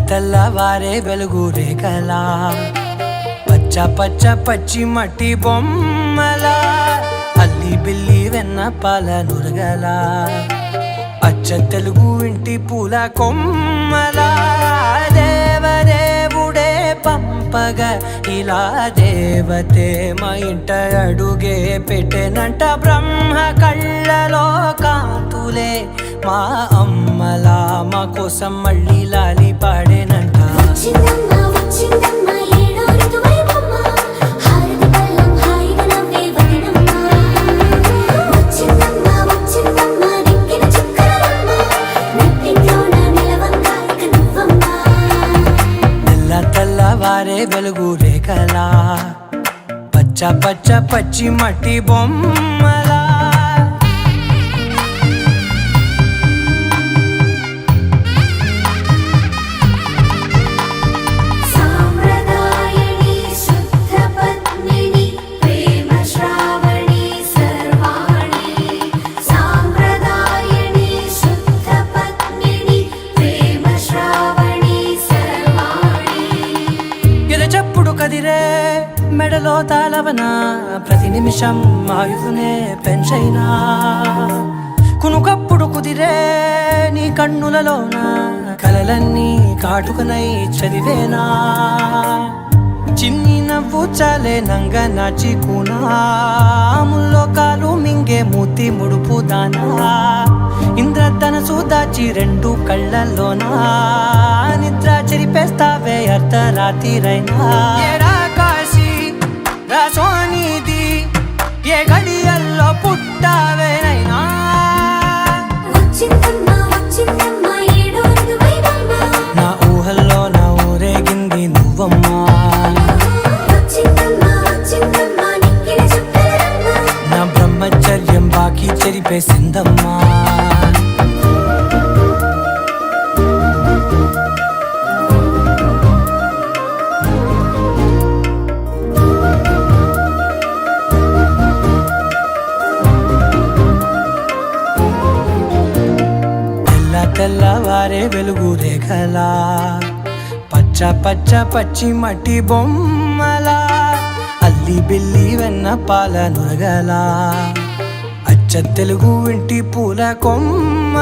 తెల్లవారే వెలుగు రేఖలా పచ్చ పచ్చ పచ్చి మట్టి బొమ్మలా అల్లి బిల్లి వెన్న పాల నురగలా అచ్చ తెలుగు ఇంటి పూల కొమ్మలా దేవదేవుడే పంపగా ఇలా దేవతే మా ఇంట అడుగే పెట్టెనంట బ్రహ్మ కళ్ళలో కాంతులే మా అమ్మలా మా కోసం మళ్ళీ లాలి పాడేనంట తెల్లవారే వెలుగు రేఖలా పచ్చ పచ్చ పచ్చి మట్టి బొమ్మలా చెప్పుడు కదిరే మెడలో తాళవన ప్రతి నిమిషం ఆయుధునే పెంచైనా కునుకప్పుడు కుదిరే నీ కన్నులలోన కలలన్నీ కాటుకనై చదివేనా చిన్ని నవ్వు చాలే నంగ నాచి కూనాముల్లో కాలు మింగే మూతి ముడుపు దానా ఇంద్రధనసు దాచి రెండు కళ్ళల్లోనా నిద్ర చెరిపేస్తావే అర్ధరాత్రిరైనా ఏడా కాశీ రాసోనిది ఏ గడియల్లో పుట్టావేనైనా నా ఊహల్లో నా ఊరేగింది నువ్వమ్మా నా బ్రహ్మచర్యం బాకీ చెరిపేసిందమ్మా తెల్లవారే వెలుగు రేఖలా పచ్చ పచ్చ పచ్చి మట్టి బొమ్మలా అల్లి బిల్లి వెన్న పాల నురగలా అచ్చ తెలుగు ఇంటి పూల కొమ్మ